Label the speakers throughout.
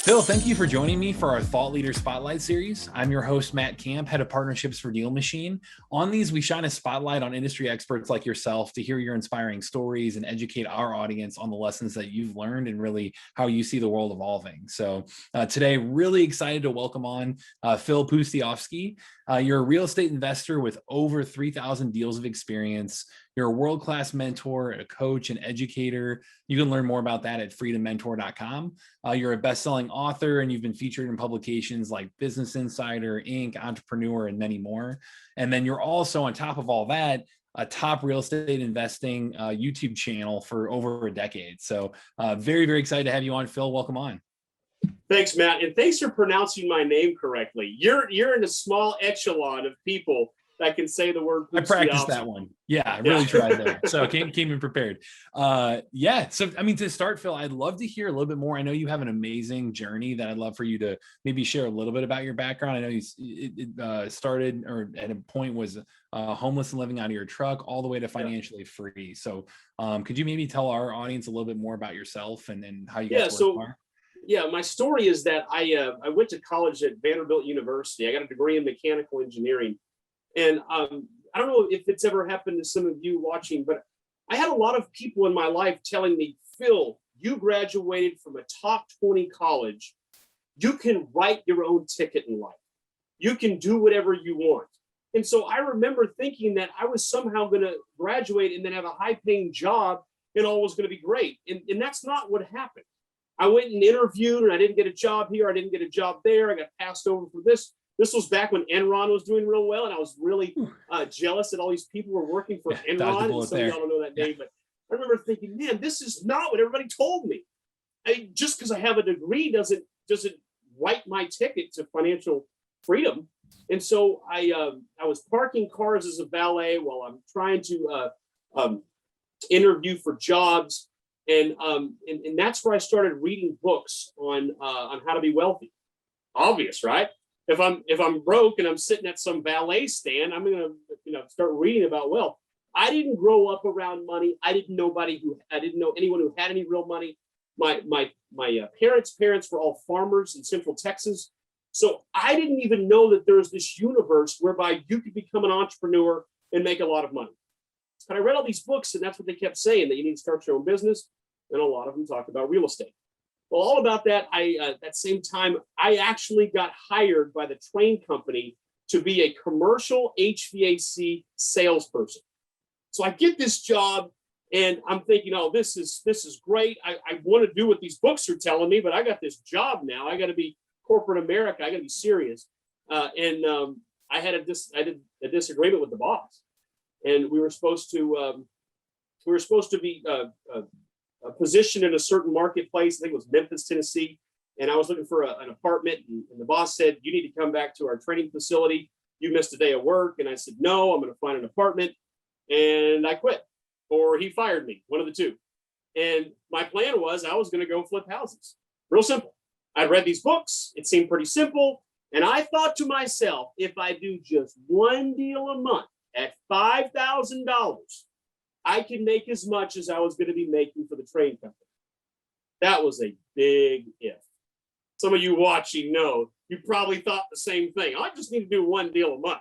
Speaker 1: Phil, thank you for joining me for our Thought Leader Spotlight series. I'm your host, Matt Camp, head of partnerships for DealMachine. On these, we shine a spotlight on industry experts like yourself to hear your inspiring stories and educate our audience on the lessons that you've learned and really how you see the world evolving. So today, really excited to welcome on Phil Pustejovsky. You're a real estate investor with over 3,000 deals of experience. You're a world-class mentor, a coach, an educator. You can learn more about that at freedommentor.com. You're a best-selling author, and you've been featured in publications like Business Insider, Inc., Entrepreneur, and many more. And then you're also, on top of all that, a top real estate investing YouTube channel for over a decade. So very, very excited to have you on, Phil. Welcome on.
Speaker 2: Thanks, Matt. And thanks for pronouncing my name correctly. You're in a small echelon of people that can say the word.
Speaker 1: I practiced that one. Yeah, I really tried there. So came in prepared. So I mean, to start, Phil, I'd love to hear a little bit more. I know you have an amazing journey that I'd love for you to maybe share a little bit about your background. I know you started, or at a point was homeless and living out of your truck, all the way to financially free. So could you maybe tell our audience a little bit more about yourself and how you got to where you are?
Speaker 2: Yeah, my story is that I went to college at Vanderbilt University. I got a degree in mechanical engineering. And I don't know if it's ever happened to some of you watching, but I had a lot of people in my life telling me, Phil, you graduated from a top 20 college. You can write your own ticket in life. You can do whatever you want. And so I remember thinking that I was somehow going to graduate and then have a high-paying job and all was going to be great. And that's not what happened. I went and interviewed and I didn't get a job here. I didn't get a job there. I got passed over for this. This was back when Enron was doing real well, and I was really jealous that all these people were working for Enron. And some of y'all don't know that name, but I remember thinking, man, this is not what everybody told me. Just because I have a degree doesn't write my ticket to financial freedom. And so I was parking cars as a valet while I'm trying to interview for jobs, and that's where I started reading books on how to be wealthy. Obvious, right? If I'm broke and I'm sitting at some valet stand, I'm gonna start reading about wealth. I didn't grow up around money. I didn't know anyone who had any real money. My parents were all farmers in Central Texas, so I didn't even know that there was this universe whereby you could become an entrepreneur and make a lot of money. But I read all these books, and that's what they kept saying, that you need to start your own business, and a lot of them talk about real estate. Well, all about that, that same time, I actually got hired by the train company to be a commercial HVAC salesperson. So I get this job, and I'm thinking, oh, this is great. I want to do what these books are telling me, but I got this job now. I got to be corporate America. I got to be serious. I did a disagreement with the boss, and we were supposed to be positioned in a certain marketplace. I think it was Memphis, Tennessee. And I was looking for an apartment. And the boss said, you need to come back to our training facility. You missed a day of work. And I said, no, I'm going to find an apartment. And I quit, or he fired me, one of the two. And my plan was I was going to go flip houses. Real simple. I read these books. It seemed pretty simple. And I thought to myself, if I do just one deal a month at $5,000, I can make as much as I was going to be making for the train company. That was a big if. Some of you watching know, you probably thought the same thing. I just need to do one deal a month.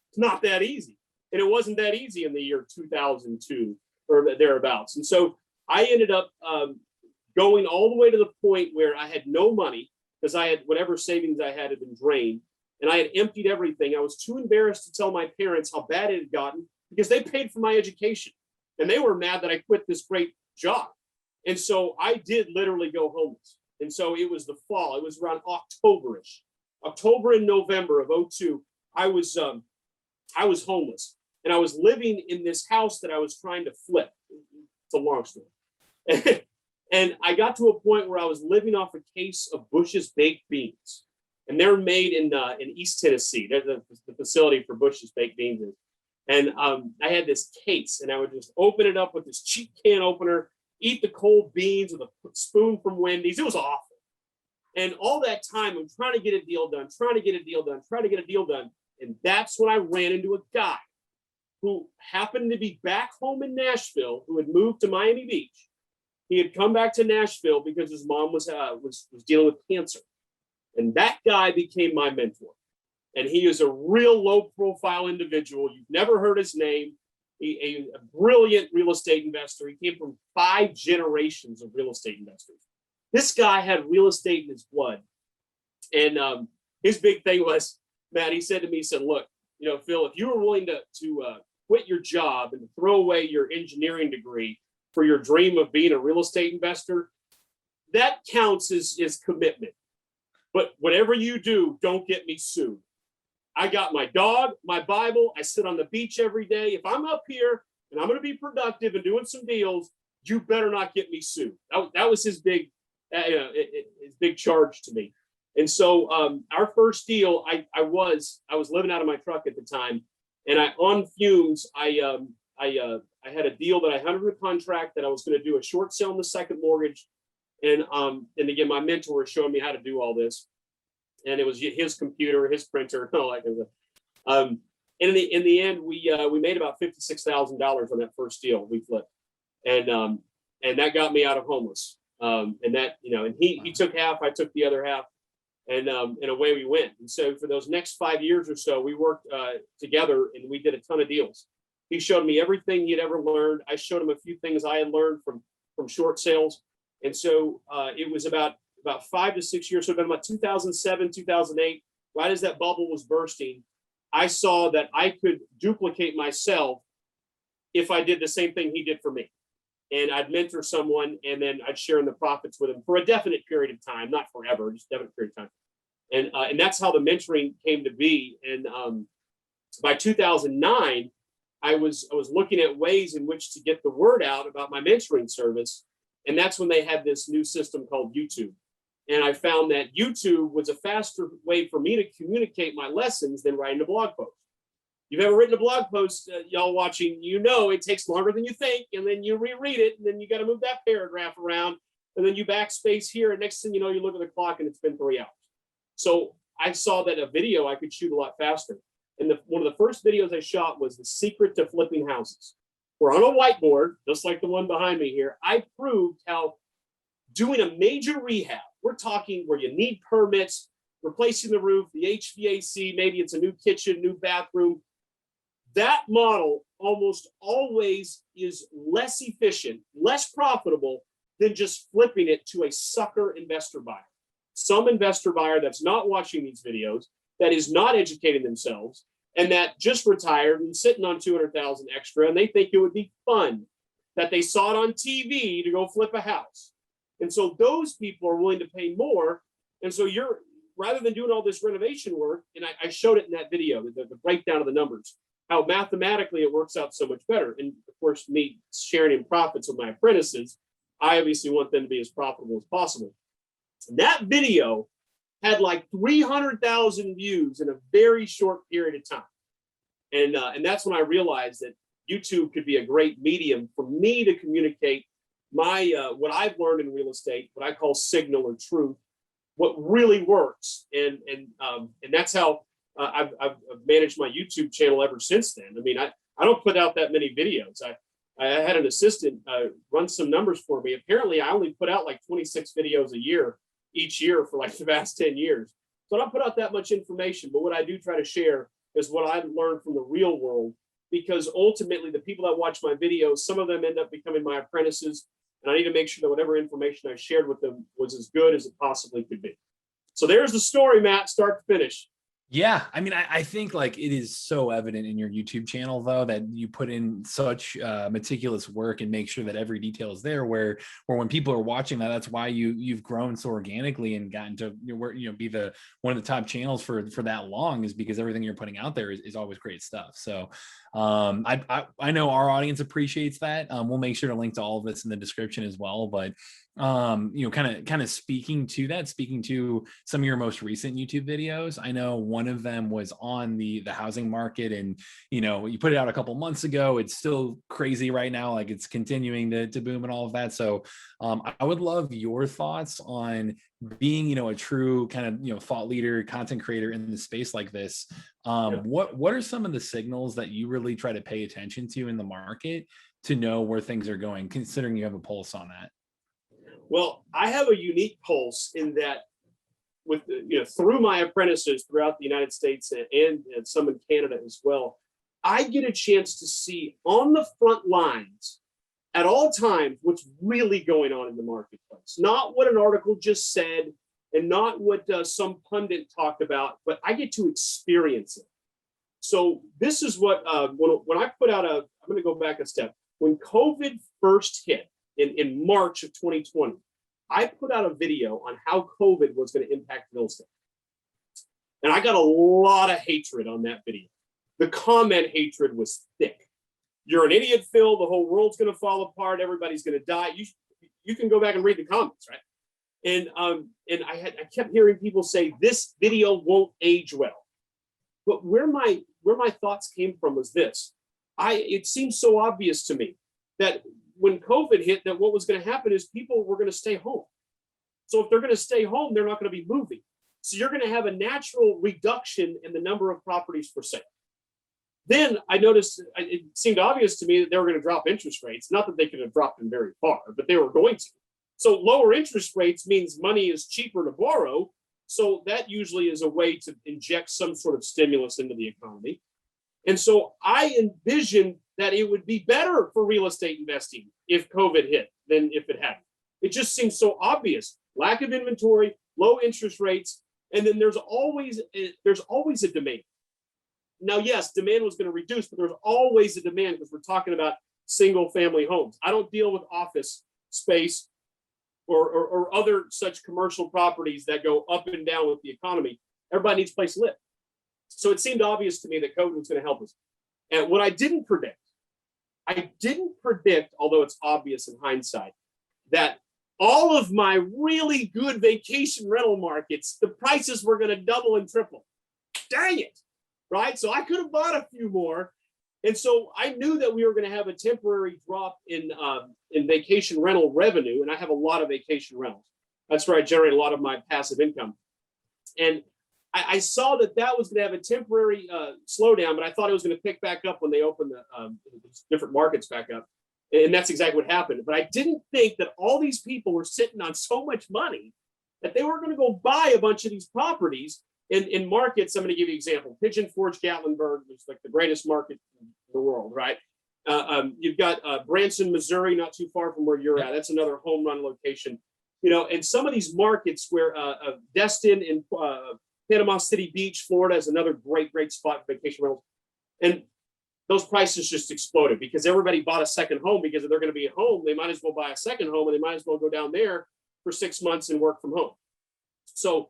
Speaker 2: It's not that easy. And it wasn't that easy in the year 2002 or thereabouts. And so I ended up going all the way to the point where I had no money because I had whatever savings I had been drained. And I had emptied everything. I was too embarrassed to tell my parents how bad it had gotten because they paid for my education. And they were mad that I quit this great job. And so I did literally go homeless. And so it was the fall. It was around October-ish. October and November of 2002, I was homeless. And I was living in this house that I was trying to flip. It's a long story. And I got to a point where I was living off a case of Bush's baked beans. And they're made in East Tennessee. They're the facility for Bush's baked beans. And I had this case, and I would just open it up with this cheap can opener, eat the cold beans with a spoon from Wendy's. It was awful. And all that time, I'm trying to get a deal done. And that's when I ran into a guy who happened to be back home in Nashville, who had moved to Miami Beach. He had come back to Nashville because his mom was dealing with cancer. And that guy became my mentor. And he is a real low profile individual. You've never heard his name. A brilliant real estate investor. He came from 5 generations of real estate investors. This guy had real estate in his blood. And his big thing was, Matt, he said to me, he said, look, Phil, if you were willing to quit your job and throw away your engineering degree for your dream of being a real estate investor, that counts as commitment. But whatever you do, don't get me sued. I got my dog, my Bible. I sit on the beach every day. If I'm up here and I'm going to be productive and doing some deals, you better not get me sued. That was his big charge to me. And so our first deal, I was living out of my truck at the time, and on fumes, I had a deal that I had under contract that I was going to do a short sale on the second mortgage, and again, my mentor was showing me how to do all this. And it was his computer, his printer, and all that kind of stuff. And in the end, we made about $56,000 on that first deal we flipped, and that got me out of homeless. And that and he took half, I took the other half, and away we went. And so for those next 5 years or so, we worked together, and we did a ton of deals. He showed me everything he'd ever learned. I showed him a few things I had learned from short sales, and so it was about 5 to 6 years, so about 2007, 2008, right as that bubble was bursting, I saw that I could duplicate myself if I did the same thing he did for me. And I'd mentor someone, and then I'd share in the profits with him for a definite period of time, not forever, just a definite period of time. And that's how the mentoring came to be. And by 2009, I was looking at ways in which to get the word out about my mentoring service. And that's when they had this new system called YouTube. And I found that YouTube was a faster way for me to communicate my lessons than writing a blog post. You've ever written a blog post, y'all watching, it takes longer than you think, and then you reread it, and then you got to move that paragraph around, and then you backspace here, and next thing you know, you look at the clock and it's been 3 hours. So I saw that a video I could shoot a lot faster. And one of the first videos I shot was the secret to flipping houses. Where on a whiteboard, just like the one behind me here, I proved how doing a major rehab, we're talking where you need permits, replacing the roof, the HVAC, maybe it's a new kitchen, new bathroom. That model almost always is less efficient, less profitable than just flipping it to a sucker investor buyer. Some investor buyer that's not watching these videos, that is not educating themselves, and that just retired and sitting on 200,000 extra, and they think it would be fun, that they saw it on TV to go flip a house. And so those people are willing to pay more. And so rather than doing all this renovation work, and I showed it in that video, the breakdown of the numbers, how mathematically it works out so much better. And of course, me sharing in profits with my apprentices, I obviously want them to be as profitable as possible. And that video had like 300,000 views in a very short period of time. And that's when I realized that YouTube could be a great medium for me to communicate my what I've learned in real estate, what I call signal or truth, what really works. And that's how I've managed my YouTube channel ever since then. I mean, I don't put out that many videos. I had an assistant run some numbers for me. Apparently, I only put out like 26 videos each year for like the past 10 years. So I don't put out that much information, but what I do try to share is what I've learned from the real world, because ultimately the people that watch my videos, some of them end up becoming my apprentices, and I need to make sure that whatever information I shared with them was as good as it possibly could be. So there's the story, Matt, start to finish.
Speaker 1: Yeah. I mean, I think like it is so evident in your YouTube channel, though, that you put in such meticulous work and make sure that every detail is there where when people are watching that's why you've grown so organically and gotten to be one of the top channels for that long, is because everything you're putting out there is always great stuff. So I know our audience appreciates that. We'll make sure to link to all of this in the description as well, but kind of speaking to some of your most recent YouTube videos. I know one of them was on the housing market, and you put it out a couple months ago. It's still crazy right now, like it's continuing to boom and all of that. So I would love your thoughts on being a true kind of thought leader, content creator in the space like this. What are some of the signals that you really try to pay attention to in the market to know where things are going, considering you have a pulse on that?
Speaker 2: Well, I have a unique pulse in that through my apprentices throughout the United States and some in Canada as well, I get a chance to see on the front lines at all times what's really going on in the marketplace. Not what an article just said and not what some pundit talked about, but I get to experience it. So this is what, when I put out I'm going to go back a step. When COVID first hit in March of 2020, I put out a video on how COVID was going to impact real estate. And I got a lot of hatred on that video. The comment hatred was thick. You're an idiot, Phil. The whole world's going to fall apart. Everybody's going to die. You can go back and read the comments, right? And I kept hearing people say this video won't age well. But where my thoughts came from was this. It seemed so obvious to me that when COVID hit, that what was going to happen is people were going to stay home. So if they're going to stay home, they're not going to be moving. So you're going to have a natural reduction in the number of properties for sale. Then I noticed it seemed obvious to me that they were going to drop interest rates. Not that they could have dropped them very far, but they were going to. So lower interest rates means money is cheaper to borrow. So that usually is a way to inject some sort of stimulus into the economy. And so I envisioned that it would be better for real estate investing if COVID hit than if it hadn't. It just seems so obvious. Lack of inventory, low interest rates, and then there's always a demand. Now, yes, demand was going to reduce, but there's always a demand because we're talking about single family homes. I don't deal with office space or other such commercial properties that go up and down with the economy. Everybody needs a place to live. So it seemed obvious to me that COVID was going to help us. And what I didn't predict, although it's obvious in hindsight, that all of my really good vacation rental markets, the prices were going to double and triple. Dang it, right? So I could have bought a few more. And so I knew that we were going to have a temporary drop in vacation rental revenue. And I have a lot of vacation rentals. That's where I generate a lot of my passive income. And I saw that was going to have a temporary slowdown, but I thought it was going to pick back up when they opened the different markets back up. And that's exactly what happened. But I didn't think that all these people were sitting on so much money that they were going to go buy a bunch of these properties in markets. I'm going to give you an example. Pigeon Forge, Gatlinburg is like the greatest market in the world, right? You've got Branson, Missouri, not too far from where you're at. That's another home run location. And some of these markets where Destin and Panama City Beach, Florida is another great spot for vacation rentals. And those prices just exploded because everybody bought a second home because if they're going to be at home, they might as well buy a second home and they might as well go down there for 6 months and work from home. So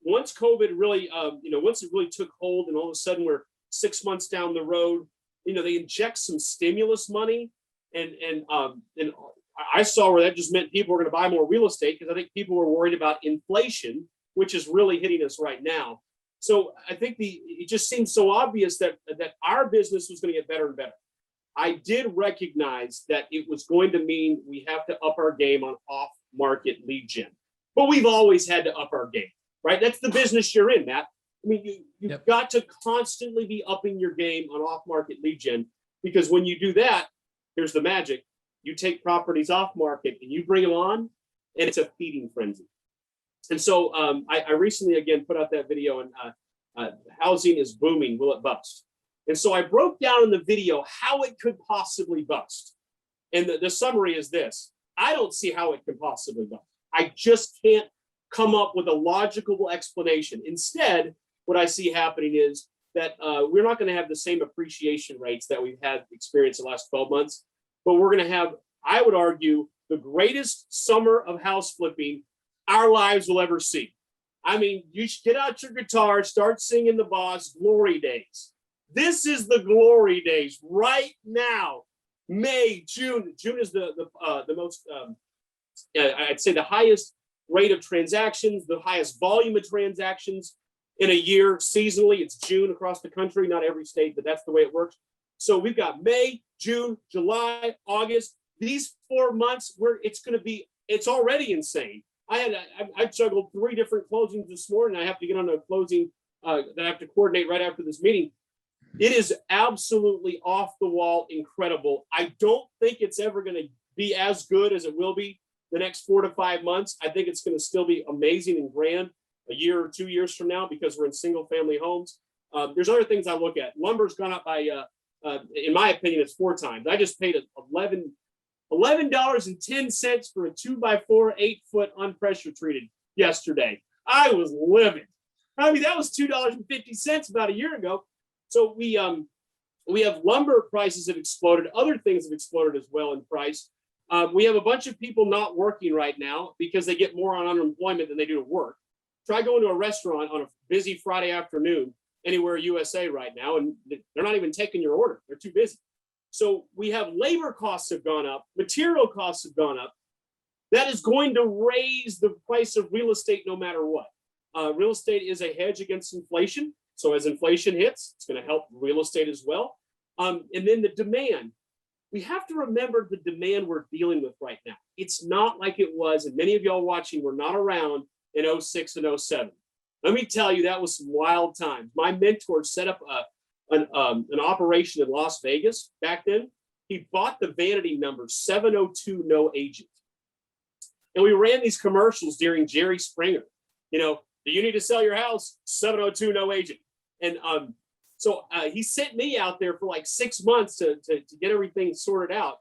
Speaker 2: once COVID really, once it really took hold and all of a sudden we're 6 months down the road, they inject some stimulus money and I saw where that just meant people were going to buy more real estate because I think people were worried about inflation, which is really hitting us right now. So I think it just seemed so obvious that our business was going to get better and better. I did recognize that it was going to mean we have to up our game on off-market lead gen. But we've always had to up our game, right? That's the business you're in, Matt. I mean, you've got to constantly be upping your game on off-market lead gen because when you do that, here's the magic. You take properties off market and you bring them on and it's a feeding frenzy. And so I recently, again, put out that video and housing is booming. Will it bust? And so I broke down in the video how it could possibly bust. And the summary is this. I don't see how it could possibly bust. I just can't come up with a logical explanation. Instead, what I see happening is that we're not going to have the same appreciation rates that we've had experienced the last 12 months, but we're going to have, I would argue, the greatest summer of house flipping our lives will ever see. I mean, you should get out your guitar, start singing the Boss Glory Days. This is the glory days right now. May, June. June is the most, I'd say the highest rate of transactions, the highest volume of transactions in a year. Seasonally, it's June across the country, not every state, but that's the way it works. So we've got May, June, July, August. These 4 months where it's already insane. I juggled 3 different closings this morning. I have to get on a closing that I have to coordinate right after this meeting. It is absolutely off the wall incredible. I don't think it's ever going to be as good as it will be, the next 4 to 5 months. I think it's going to still be amazing and grand a year or 2 years from now because we're in single family homes. There's other things I look at. Lumber's gone up by, in my opinion, it's 4 times. I just paid $11.10 for a 2x4 8-foot unpressure treated yesterday. I was livid. I mean, that was $2.50 about a year ago. So we have lumber prices have exploded. Other things have exploded as well in price. We have a bunch of people not working right now because they get more on unemployment than they do to work. Try going to a restaurant on a busy Friday afternoon anywhere USA right now, and they're not even taking your order. They're too busy. So we have labor costs have gone up, material costs have gone up. That is going to raise the price of real estate no matter what. Real estate is a hedge against inflation. So as inflation hits, it's going to help real estate as well. And then the demand. We have to remember the demand we're dealing with right now. It's not like it was, and many of y'all watching were not around in 06 and 07. Let me tell you, that was some wild times. My mentor set up an operation in Las Vegas back then. He bought the vanity number 702 no agent. And we ran these commercials during Jerry Springer. You know, do you need to sell your house? 702 no agent. And so he sent me out there for like 6 months to get everything sorted out.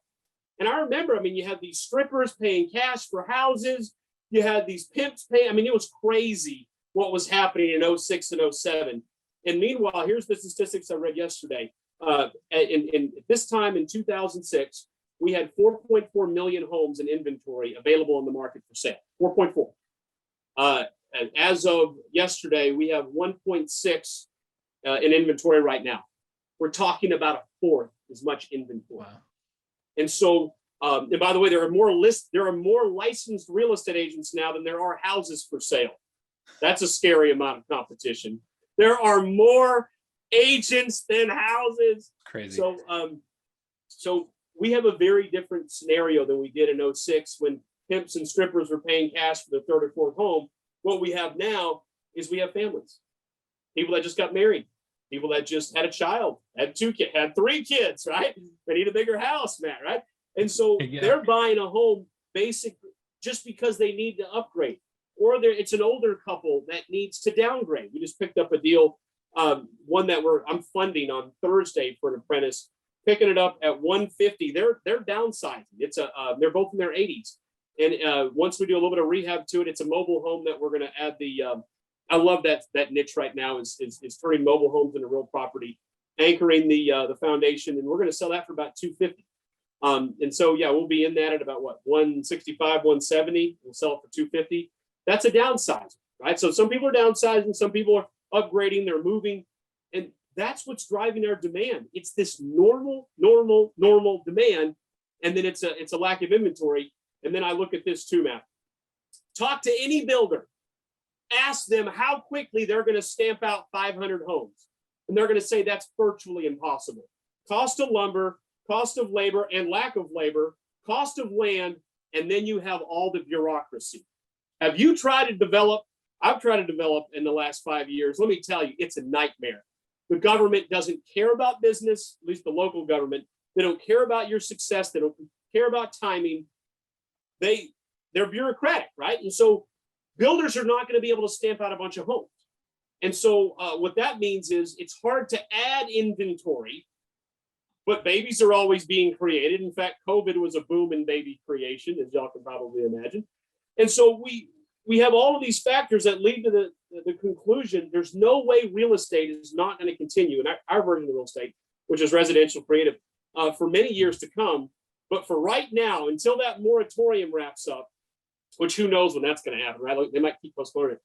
Speaker 2: And I remember, I mean, you had these strippers paying cash for houses. You had these pimps paying. I mean, it was crazy what was happening in 06 and 07. And meanwhile, here's the statistics I read yesterday. In this time in 2006, we had 4.4 million homes in inventory available in the market for sale. 4.4. And as of yesterday, we have 1.6 in inventory right now. We're talking about a fourth as much inventory. Wow. And so, and by the way, there are more licensed real estate agents now than there are houses for sale. That's a scary amount of competition. There are more agents than houses.
Speaker 1: Crazy.
Speaker 2: So we have a very different scenario than we did in 06 when pimps and strippers were paying cash for the third or fourth home. What we have now is we have families, people that just got married, people that just had a child, had 2 kids, had 3 kids, right? They need a bigger house, Matt, right? And so they're buying a home basically just because they need to upgrade, or it's an older couple that needs to downgrade. We just picked up a deal, one that I'm funding on Thursday for an apprentice, picking it up at 150. They're downsizing. They're both in their 80s. And once we do a little bit of rehab to it, it's a mobile home that we're going to add I love that niche right now is turning mobile homes into real property, anchoring the foundation, and we're going to sell that for about $250. And so, yeah, we'll be in that at about what, 165, 170. We'll sell it for $250. That's a downsizing, right? So some people are downsizing, some people are upgrading, they're moving, and that's what's driving our demand. It's this normal demand, and then it's a lack of inventory. And then I look at this too, Matt. Talk to any builder. Ask them how quickly they're going to stamp out 500 homes. And they're going to say that's virtually impossible. Cost of lumber, cost of labor and lack of labor, cost of land, and then you have all the bureaucracy. Have you tried to develop? I've tried to develop in the last 5 years. Let me tell you, it's a nightmare. The government doesn't care about business, at least the local government. They don't care about your success. They don't care about timing. They're bureaucratic, right? And so builders are not going to be able to stamp out a bunch of homes. And so what that means is it's hard to add inventory, but babies are always being created. In fact, COVID was a boom in baby creation, as y'all can probably imagine. And so we have all of these factors that lead to the conclusion there's no way real estate is not going to continue, and our version of real estate, which is residential creative, for many years to come. But for right now, until that moratorium wraps up, which who knows when that's going to happen, right? They might keep postponing it.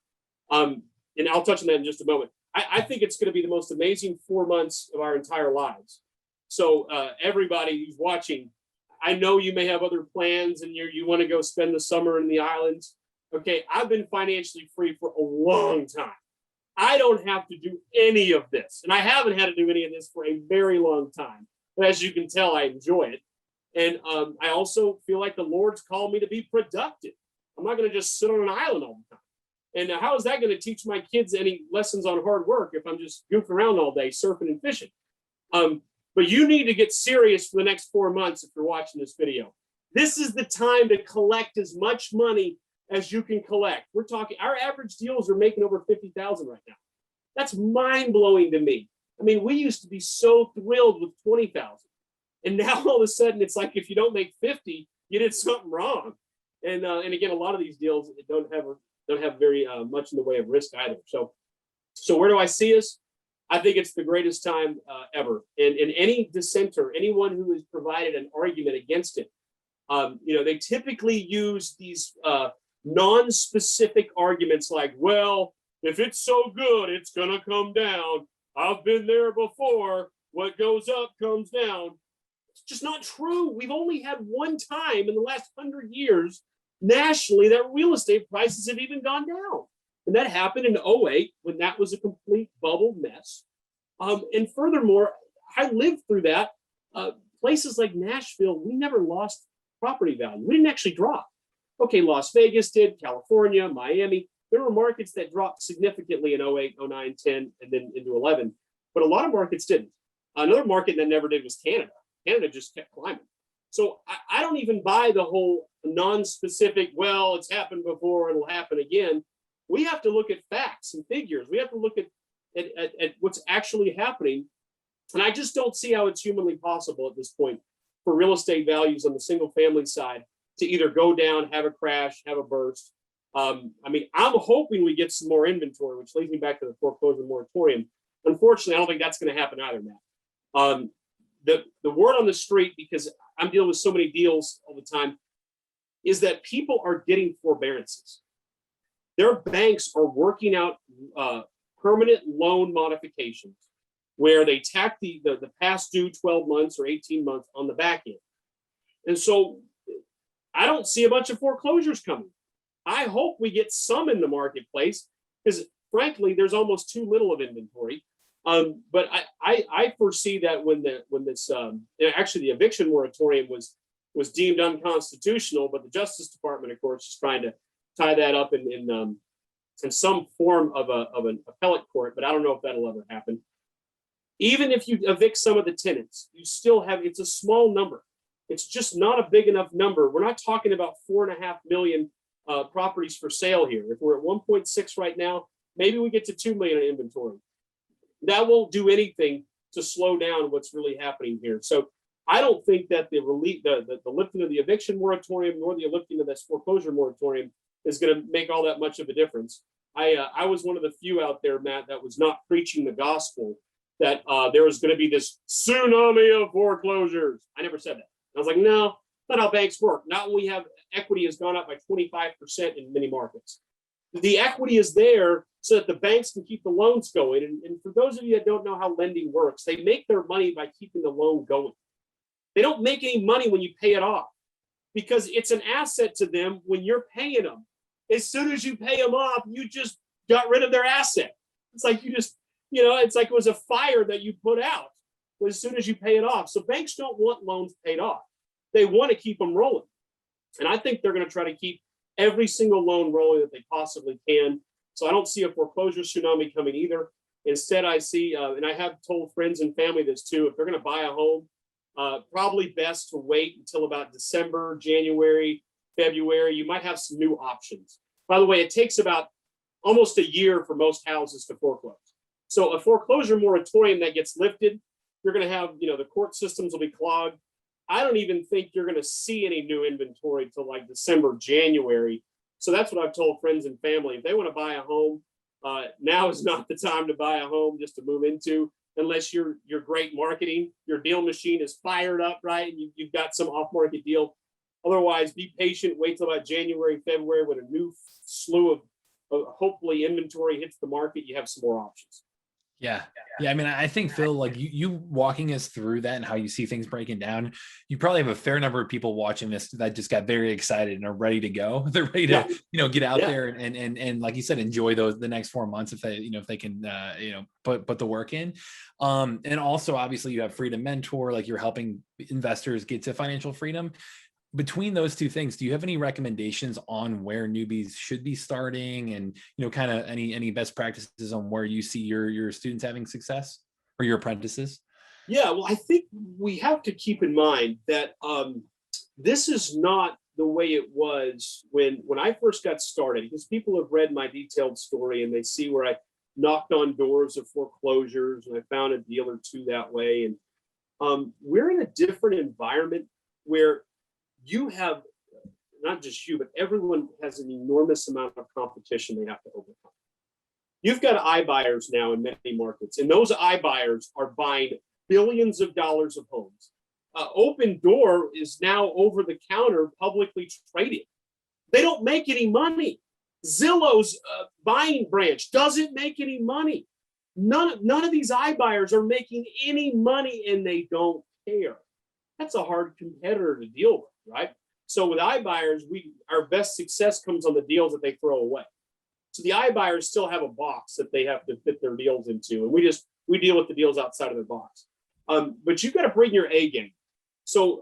Speaker 2: And I'll touch on that in just a moment. I think it's going to be the most amazing 4 months of our entire lives. So everybody who's watching, I know you may have other plans and you want to go spend the summer in the islands. Okay, I've been financially free for a long time. I don't have to do any of this. And I haven't had to do any of this for a very long time. But as you can tell, I enjoy it. And I also feel like the Lord's called me to be productive. I'm not going to just sit on an island all the time. And how is that going to teach my kids any lessons on hard work if I'm just goofing around all day, surfing and fishing? But you need to get serious for the next 4 months if you're watching this video. This is the time to collect as much money as you can collect. We're talking, our average deals are making over 50,000 right now. That's mind blowing to me. I mean, we used to be so thrilled with 20,000. And now all of a sudden it's like, if you don't make 50, you did something wrong. And again, a lot of these deals don't have very much in the way of risk either. So where do I see us? I think it's the greatest time ever. And any dissenter, anyone who has provided an argument against it, they typically use these non-specific arguments like, well, if it's so good, it's gonna come down. I've been there before. What goes up comes down. It's just not true. We've only had one time in the last 100 years nationally that real estate prices have even gone down. And that happened in 2008 when that was a complete bubble mess. And furthermore, I lived through that. Places like Nashville, we never lost property value. We didn't actually drop. Okay, Las Vegas did, California, Miami. There were markets that dropped significantly in 2008, 2009, 10, and then into 11. But a lot of markets didn't. Another market that never did was Canada. Canada just kept climbing. So I don't even buy the whole non-specific, well, it's happened before, it'll happen again. We have to look at facts and figures. We have to look at what's actually happening. And I just don't see how it's humanly possible at this point for real estate values on the single family side to either go down, have a crash, have a burst. I mean, I'm hoping we get some more inventory, which leads me back to the foreclosure moratorium. Unfortunately, I don't think that's going to happen either, Matt. The word on the street, because I'm dealing with so many deals all the time, is that people are getting forbearances. Their banks are working out permanent loan modifications where they tack the past due 12 months or 18 months on the back end. And so I don't see a bunch of foreclosures coming. I hope we get some in the marketplace because frankly, there's almost too little of inventory. But I foresee that when this actually the eviction moratorium was deemed unconstitutional, but the Justice Department, of course, is trying to tie that up in some form of an appellate court, but I don't know if that'll ever happen. Even if you evict some of the tenants, you still have, it's a small number. It's just not a big enough number. We're not talking about 4.5 million properties for sale here. If we're at 1.6 right now, maybe we get to 2 million in inventory. That won't do anything to slow down what's really happening here. So I don't think that the lifting of the eviction moratorium nor the lifting of this foreclosure moratorium is going to make all that much of a difference. I was one of the few out there, Matt, that was not preaching the gospel that there was going to be this tsunami of foreclosures. I never said that. I was like, no, that's not how banks work. Not when we have equity has gone up by 25% in many markets. The equity is there so that the banks can keep the loans going. And for those of you that don't know how lending works, they make their money by keeping the loan going. They don't make any money when you pay it off because it's an asset to them when you're paying them. As soon as you pay them off, you just got rid of their asset. It's like you just, it's like it was a fire that you put out as soon as you pay it off. So banks don't want loans paid off. They want to keep them rolling. And I think they're going to try to keep every single loan rolling that they possibly can. So I don't see a foreclosure tsunami coming either. Instead, I see, and I have told friends and family this too, if they're going to buy a home, probably best to wait until about December, January, February. You might have some new options. By the way, it takes about almost a year for most houses to foreclose. So a foreclosure moratorium that gets lifted, you're going to have, the court systems will be clogged. I don't even think you're going to see any new inventory till like December, January. So that's what I've told friends and family. If they want to buy a home, now is not the time to buy a home just to move into, unless you're great marketing. Your DealMachine is fired up, right? And you've got some off-market deal. Otherwise, be patient. Wait till about January, February, when a new slew of hopefully inventory hits the market. You have some more options.
Speaker 1: Yeah. I mean, I think, Phil, like you walking us through that and how you see things breaking down, you probably have a fair number of people watching this that just got very excited and are ready to go. They're ready to, get out there and like you said, enjoy the next 4 months if they can, put the work in. And also, obviously, you have Freedom Mentor, like you're helping investors get to financial freedom. Between those two things, do you have any recommendations on where newbies should be starting and, kind of any best practices on where you see your students having success or your apprentices?
Speaker 2: Yeah, well, I think we have to keep in mind that This is not the way it was when I first got started, because people have read my detailed story and they see where I knocked on doors of foreclosures and I found a deal or two that way. And we're in a different environment where you have, not just you, but everyone has an enormous amount of competition they have to overcome. You've got iBuyers now in many markets, and those iBuyers are buying billions of dollars of homes. Open Door is now over the counter, publicly traded. They don't make any money. Zillow's buying branch doesn't make any money. None of these iBuyers are making any money, and they don't care. That's a hard competitor to deal with, right? So with iBuyers, our best success comes on the deals that they throw away. So the iBuyers still have a box that they have to fit their deals into, and we deal with the deals outside of their box. But you've got to bring your A game. So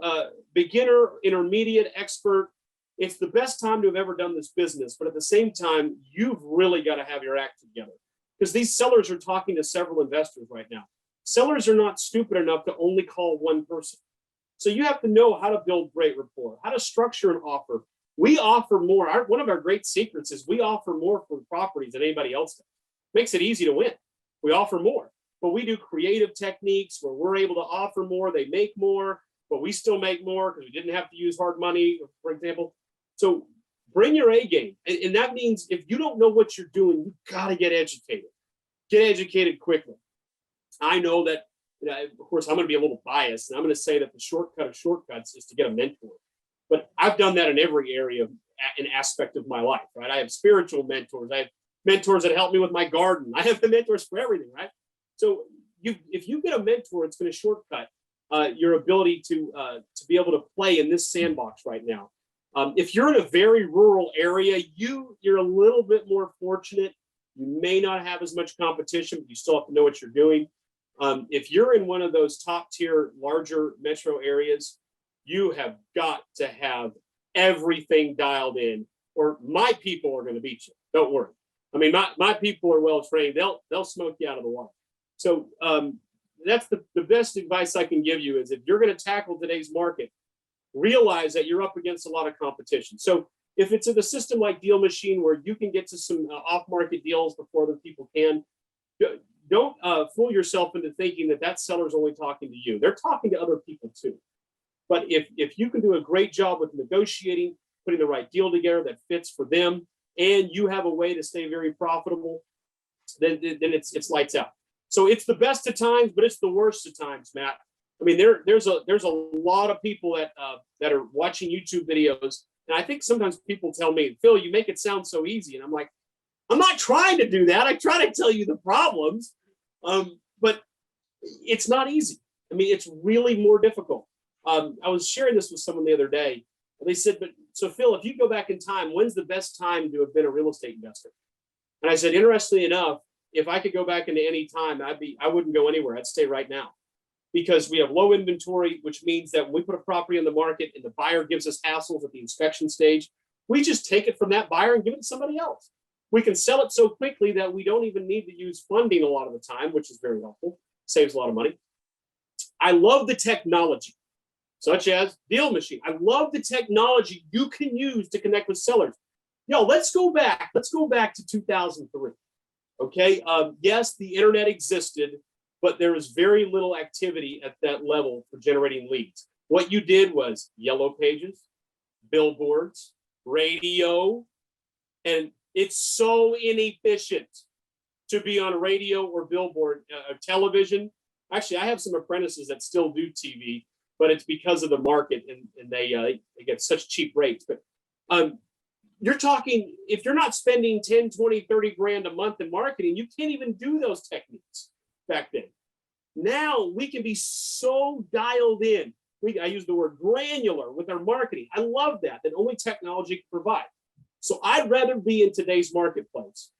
Speaker 2: beginner, intermediate, expert, it's the best time to have ever done this business. But at the same time, you've really got to have your act together, because these sellers are talking to several investors right now. Sellers are not stupid enough to only call one person. So you have to know how to build great rapport, how to structure an offer. We offer more. One of our great secrets is we offer more for properties than anybody else does. Makes it easy to win. We offer more, but we do creative techniques where we're able to offer more. They make more, but we still make more because we didn't have to use hard money, for example. So bring your A game. And that means if you don't know what you're doing, you got to get educated. Get educated quickly. I know that, of course, I'm going to be a little biased, and I'm going to say that the shortcut of shortcuts is to get a mentor. But I've done that in every area, an aspect of my life, right? I have spiritual mentors. I have mentors that help me with my garden. I have mentors for everything, right? So if you get a mentor, it's going to shortcut your ability to be able to play in this sandbox right now. If you're in a very rural area, you're a little bit more fortunate. You may not have as much competition, but you still have to know what you're doing. If you're in one of those top tier, larger metro areas, you have got to have everything dialed in, or my people are going to beat you. Don't worry. I mean, my people are well trained. They'll smoke you out of the water. So that's the best advice I can give you is if you're going to tackle today's market, realize that you're up against a lot of competition. So if it's in a system like DealMachine where you can get to some off-market deals before other people can, don't fool yourself into thinking that seller's only talking to you. They're talking to other people too. But if you can do a great job with negotiating, putting the right deal together that fits for them, and you have a way to stay very profitable, then it's lights out. So it's the best of times, but it's the worst of times, Matt. I mean, there's a lot of people that are watching YouTube videos, and I think sometimes people tell me, Phil, you make it sound so easy, and I'm like, I'm not trying to do that. I try to tell you the problems, but it's not easy. I mean, it's really more difficult. I was sharing this with someone the other day, and they said, so Phil, if you go back in time, when's the best time to have been a real estate investor? And I said, interestingly enough, if I could go back into any time, I wouldn't go anywhere. I'd stay right now, because we have low inventory, which means that when we put a property on the market and the buyer gives us hassles at the inspection stage, we just take it from that buyer and give it to somebody else. We can sell it so quickly that we don't even need to use funding a lot of the time, which is very helpful, saves a lot of money. I love the technology, such as DealMachine. I love the technology you can use to connect with sellers. Let's go back to 2003. Okay. Yes, the internet existed, but there was very little activity at that level for generating leads. What you did was Yellow Pages, billboards, radio, and it's so inefficient to be on radio or billboard, television. Actually, I have some apprentices that still do TV, but it's because of the market, and they get such cheap rates. But you're talking, if you're not spending 10, 20, 30 grand a month in marketing, you can't even do those techniques back then. Now we can be so dialed in. I use the word granular with our marketing. I love that only technology can provide. So I'd rather be in today's marketplace,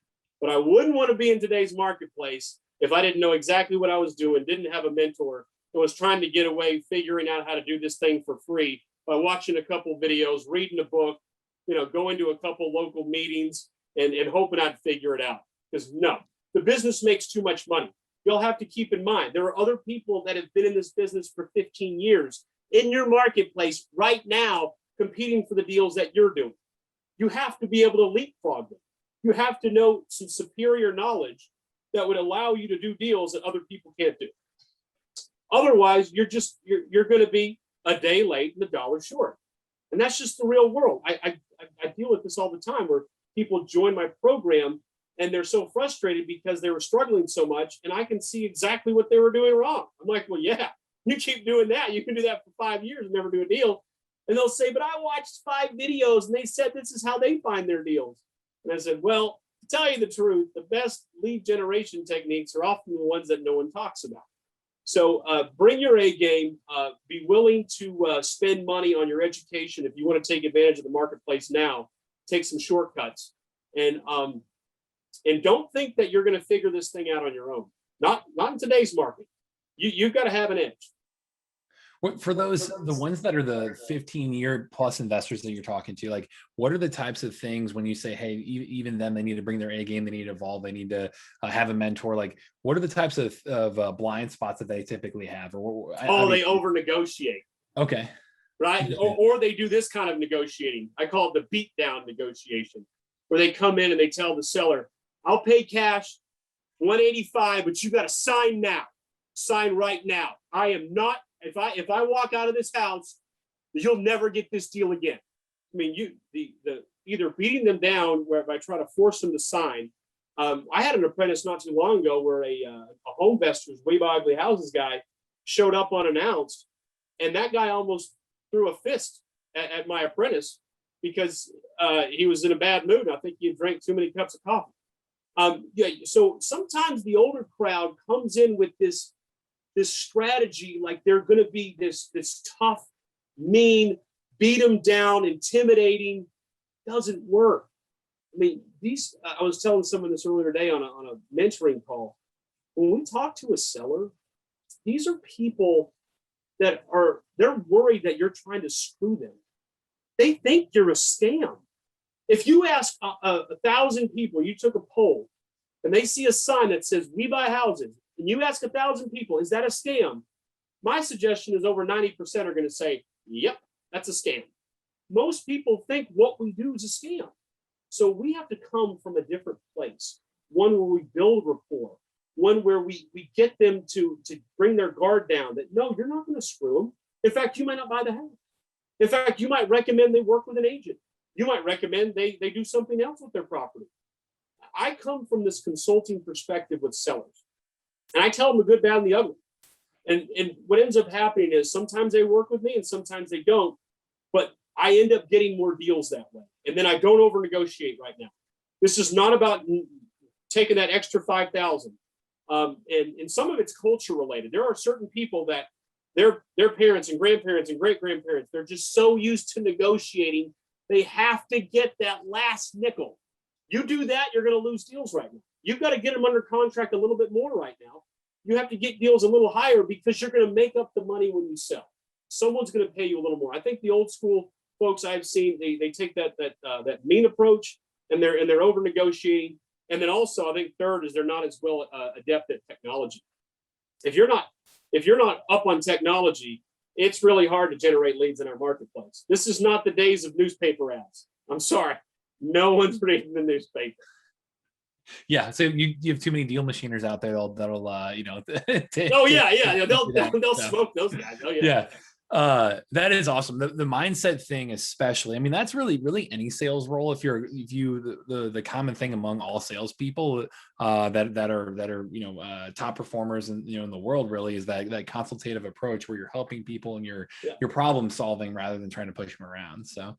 Speaker 2: but I wouldn't want to be in today's marketplace if I didn't know exactly what I was doing, didn't have a mentor, and was trying to get away, figuring out how to do this thing for free by watching a couple videos, reading a book, going to a couple local meetings and hoping I'd figure it out. Because no, the business makes too much money. You'll have to keep in mind, there are other people that have been in this business for 15 years in your marketplace right now competing for the deals that you're doing. You have to be able to leapfrog them. You have to know some superior knowledge that would allow you to do deals that other people can't do. Otherwise, you're going to be a day late and a dollar short. And that's just the real world. I deal with this all the time where people join my program and they're so frustrated because they were struggling so much, and I can see exactly what they were doing wrong. I'm like, well, yeah, you keep doing that. You can do that for 5 years and never do a deal. And they'll say, but I watched 5 videos and they said this is how they find their deals. And I said, well, to tell you the truth, the best lead generation techniques are often the ones that no one talks about. So bring your A game, be willing to spend money on your education. If you want to take advantage of the marketplace now, take some shortcuts, and don't think that you're going to figure this thing out on your own. Not in today's market. You've got to have an edge.
Speaker 1: For the ones that are the 15-year plus investors that you're talking to, like, what are the types of things when you say, hey, even them, they need to bring their A game, they need to evolve, they need to have a mentor? Like, what are the types of blind spots that they typically have? Or
Speaker 2: they over negotiate.
Speaker 1: Okay.
Speaker 2: Right. Or they do this kind of negotiating. I call it the beat down negotiation, where they come in and they tell the seller, I'll pay cash 185, but you got to sign now. Sign right now. I am not. If I walk out of this house, you'll never get this deal again. I mean, the either beating them down where if I try to force them to sign. I had an apprentice not too long ago where a home investors, way by ugly houses guy showed up unannounced, and that guy almost threw a fist at my apprentice because he was in a bad mood. I think he had drank too many cups of coffee. So sometimes the older crowd comes in with this strategy, like they're going to be this tough, mean, beat them down, intimidating. Doesn't work. I mean, I was telling someone this earlier today on a mentoring call. When we talk to a seller, these are people that they're worried that you're trying to screw them. They think you're a scam. If you ask 1,000 people, you took a poll, and they see a sign that says "We buy houses," and you ask 1,000 people, is that a scam? My suggestion is over 90% are going to say, yep, that's a scam. Most people think what we do is a scam. So we have to come from a different place, one where we build rapport, one where we get them to bring their guard down, that no, you're not going to screw them. In fact, you might not buy the house. In fact, you might recommend they work with an agent. You might recommend they do something else with their property. I come from this consulting perspective with sellers. And I tell them the good, bad, and the ugly. And what ends up happening is sometimes they work with me and sometimes they don't. But I end up getting more deals that way. And then I don't over negotiate right now. This is not about taking that extra 5,000. And some of it's culture related. There are certain people that their parents and grandparents and great grandparents, they're just so used to negotiating. They have to get that last nickel. You do that, you're going to lose deals right now. You've got to get them under contract a little bit more right now. You have to get deals a little higher because you're going to make up the money when you sell. Someone's going to pay you a little more. I think the old school folks I've seen, they take that mean approach and they're over negotiating. And then also, I think third is they're not as well adept at technology. If you're not up on technology, it's really hard to generate leads in our marketplace. This is not the days of newspaper ads. I'm sorry, no one's reading the newspaper.
Speaker 1: Yeah, so you have too many deal machiners out there that'll they'll
Speaker 2: smoke those guys. Oh
Speaker 1: yeah. That is awesome. The mindset thing, especially. I mean, that's really any sales role. If the common thing among all salespeople that are top performers in the world really is that consultative approach where you're helping people and you're problem solving rather than trying to push them around. So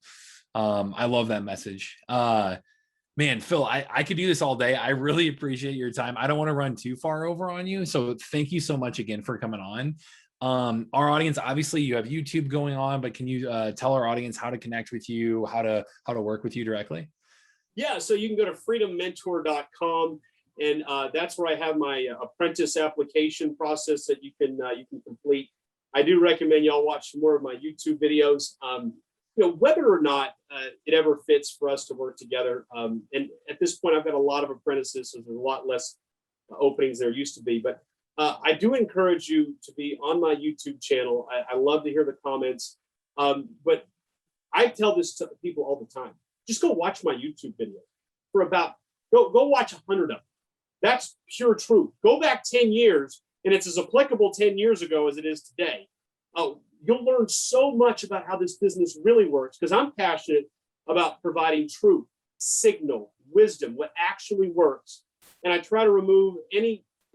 Speaker 1: I love that message. Man, Phil, I could do this all day. I really appreciate your time. I don't want to run too far over on you. So thank you so much again for coming on. Our audience, obviously you have YouTube going on, but can you tell our audience how to connect with you, how to work with you directly?
Speaker 2: Yeah, so you can go to freedommentor.com, and that's where I have my apprentice application process that you can complete. I do recommend y'all watch some more of my YouTube videos. Whether or not it ever fits for us to work together. And at this point, I've got a lot of apprentices, so there's a lot less openings there used to be. But I do encourage you to be on my YouTube channel. I love to hear the comments. But I tell this to people all the time. Just go watch my YouTube video for go watch 100 of them. That's pure truth. Go back 10 years, and it's as applicable 10 years ago as it is today. You'll learn so much about how this business really works, because I'm passionate about providing truth, signal, wisdom, what actually works. And I try to remove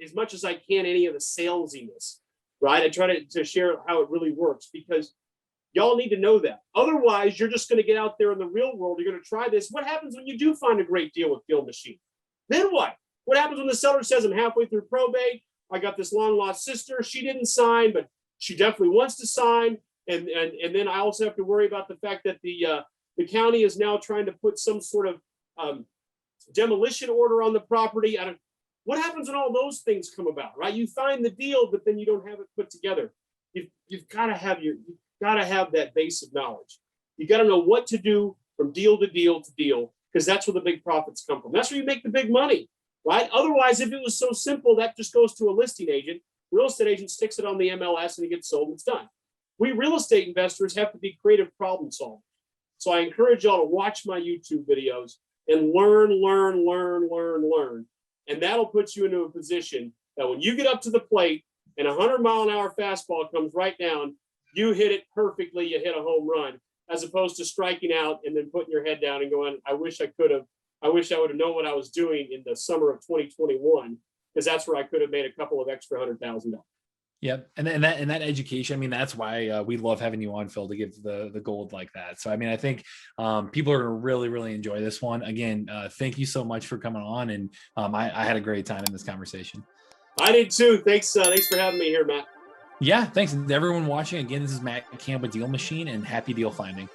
Speaker 2: as much as I can, any of the salesiness, right? I try to share how it really works, because y'all need to know that. Otherwise, you're just going to get out there in the real world. You're going to try this. What happens when you do find a great deal with DealMachine? Then what? What happens when the seller says, I'm halfway through probate, I got this long lost sister, she didn't sign, but she definitely wants to sign. And then I also have to worry about the fact that the county is now trying to put some sort of demolition order on the property. What happens when all those things come about, right? You find the deal, but then you don't have it put together. You've got to have that base of knowledge. You got to know what to do from deal to deal to deal, because that's where the big profits come from. That's where you make the big money, right? Otherwise, if it was so simple, that just goes to a listing agent. Real estate agent sticks it on the MLS and it gets sold and it's done. We real estate investors have to be creative problem solvers. So I encourage y'all to watch my YouTube videos and learn. And that'll put you into a position that when you get up to the plate and 100-mile-an-hour fastball comes right down, you hit it perfectly, you hit a home run, as opposed to striking out and then putting your head down and going, I wish I would have known what I was doing in the summer of 2021, because that's where I could have made a couple of extra $100,000.
Speaker 1: Yep. And that education, I mean, that's why we love having you on, Phil, to give the gold like that. So, I mean, I think people are going to really, really enjoy this one. Again, thank you so much for coming on. And I had a great time in this conversation.
Speaker 2: I did too. Thanks for having me here, Matt.
Speaker 1: Yeah. Thanks to everyone watching. Again, this is Matt Camp with DealMachine, and happy deal finding.